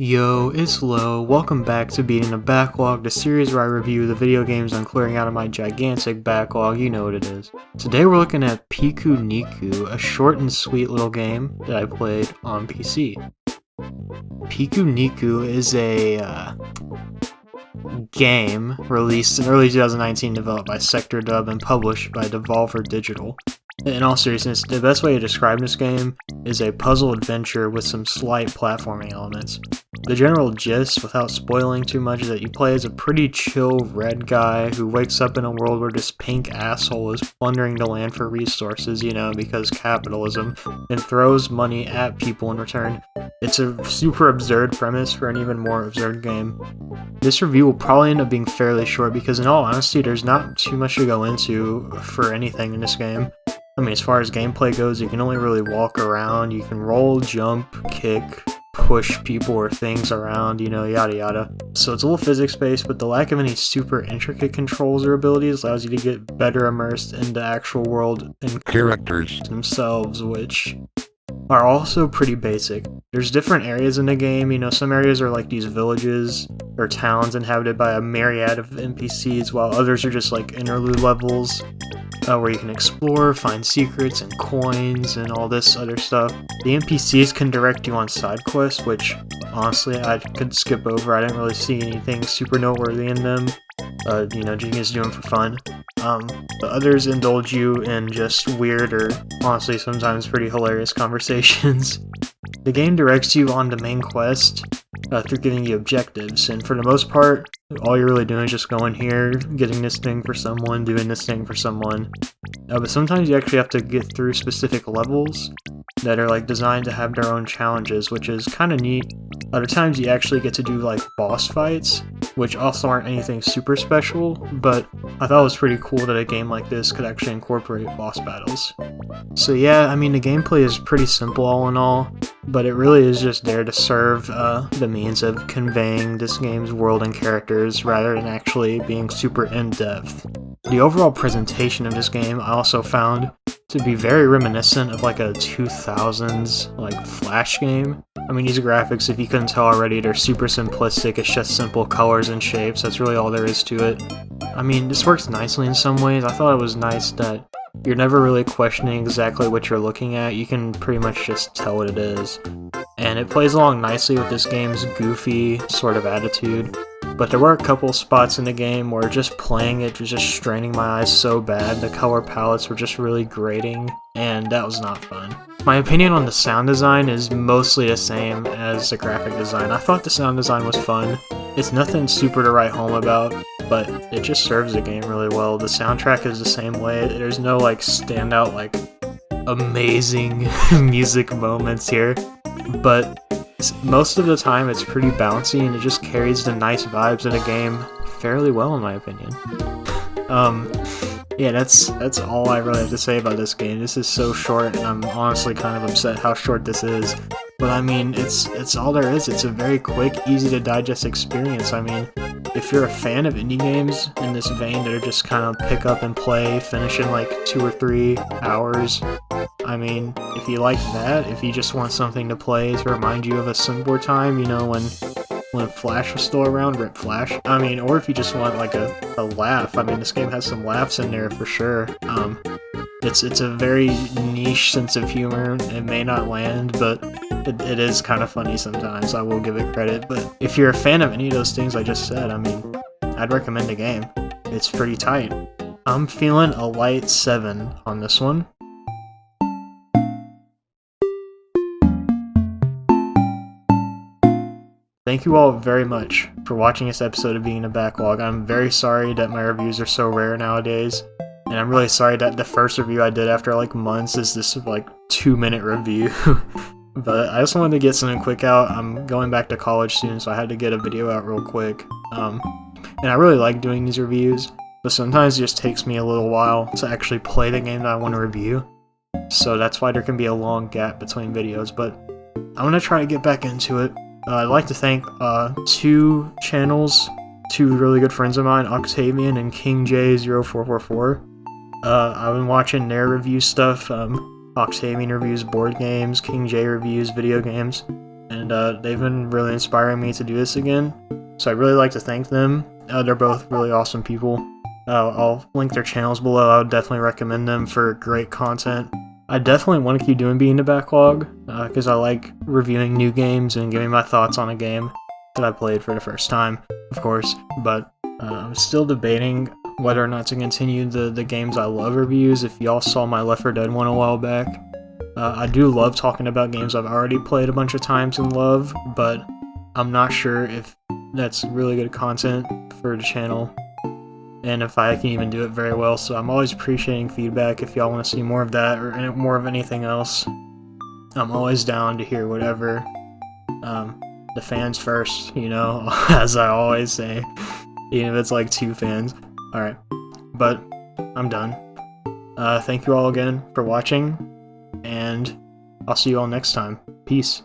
Yo, it's Low. Welcome back to Beating the Backlog, the series where I review the video games I'm clearing out of my gigantic backlog, you know what it is. Today we're looking at Pikuniku, a short and sweet little game that I played on PC. Pikuniku is a game released in early 2019, developed by Sector Dub and published by Devolver Digital. In all seriousness, the best way to describe this game is a puzzle adventure with some slight platforming elements. The general gist, without spoiling too much, is that you play as a pretty chill red guy who wakes up in a world where this pink asshole is plundering the land for resources, you know, because capitalism, and throws money at people in return. It's a super absurd premise for an even more absurd game. This review will probably end up being fairly short because in all honesty, there's not too much to go into for anything in this game. I mean, as far as gameplay goes, you can only really walk around, you can roll, jump, kick, push people or things around, you know, yada yada. So it's a little physics-based, but the lack of any super intricate controls or abilities allows you to get better immersed in the actual world and characters themselves, which are also pretty basic. There's different areas in the game, you know, some areas are like these villages or towns inhabited by a myriad of NPCs, while others are just like interlude levels where you can explore, find secrets and coins and all this other stuff. The NPCs can direct you on side quests, which honestly I could skip over. I didn't really see anything super noteworthy in them. You know, you can just do them for fun. The others indulge you in just weird or honestly sometimes pretty hilarious conversations. The game directs you on the main quest through giving you objectives, and for the most part, all you're really doing is just going here, getting this thing for someone, doing this thing for someone. But sometimes you actually have to get through specific levels that are like designed to have their own challenges, which is kind of neat. Other times you actually get to do like boss fights, which also aren't anything super special, but I thought it was pretty cool that a game like this could actually incorporate boss battles. So yeah, I mean the gameplay is pretty simple all in all, but it really is just there to serve the means of conveying this game's world and characters rather than actually being super in-depth. The overall presentation of this game I also found to be very reminiscent of like a 2000s like Flash game. I mean, these graphics, if you couldn't tell already, they're super simplistic. It's just simple colors and shapes. That's really all there is to it. I mean, this works nicely in some ways. I thought it was nice that you're never really questioning exactly what you're looking at. You can pretty much just tell what it is. And it plays along nicely with this game's goofy sort of attitude. But there were a couple spots in the game where just playing it was just straining my eyes so bad. The color palettes were just really grating, and that was not fun. My opinion on the sound design is mostly the same as the graphic design. I thought the sound design was fun. It's nothing super to write home about, but it just serves the game really well. The soundtrack is the same way. There's no like standout like amazing music moments here, but most of the time it's pretty bouncy and it just carries the nice vibes of the game fairly well in my opinion. Yeah, that's all I really have to say about this game. This is so short and I'm honestly kind of upset how short this is. But I mean, it's all there is. It's a very quick, easy to digest experience. I mean, if you're a fan of indie games in this vein that are just kind of pick up and play, finish in like 2 or 3 hours, I mean, if you like that, if you just want something to play to remind you of a simpler time, you know, when Flash was still around, rip Flash. I mean, or if you just want like a laugh. I mean, this game has some laughs in there for sure. It's a very niche sense of humor. It may not land, but it is kind of funny sometimes. I will give it credit. But if you're a fan of any of those things I just said, I mean, I'd recommend the game. It's pretty tight. I'm feeling a light 7 on this one. Thank you all very much for watching this episode of Being in a Backlog. I'm very sorry that my reviews are so rare nowadays, and I'm really sorry that the first review I did after like months is this like 2-minute review. But I just wanted to get something quick out. I'm going back to college soon, so I had to get a video out real quick. And I really like doing these reviews, but sometimes it just takes me a little while to actually play the game that I want to review. So that's why there can be a long gap between videos, but I'm going to try to get back into it. I'd like to thank 2 channels, 2 really good friends of mine, Octavian and KingJ0444. I've been watching their review stuff. Octavian reviews board games, KingJ reviews video games, and they've been really inspiring me to do this again. So I'd really like to thank them. They're both really awesome people. I'll link their channels below. I would definitely recommend them for great content. I definitely want to keep doing Being the Backlog, because I like reviewing new games and giving my thoughts on a game that I played for the first time, of course, but I'm still debating whether or not to continue the games I love reviews. If y'all saw my Left 4 Dead one a while back, I do love talking about games I've already played a bunch of times and love, but I'm not sure if that's really good content for the channel, and if I can even do it very well, so I'm always appreciating feedback if y'all want to see more of that or more of anything else. I'm always down to hear whatever. The fans first, you know, as I always say, even if it's like 2 fans. Alright, but I'm done. Thank you all again for watching, and I'll see you all next time. Peace.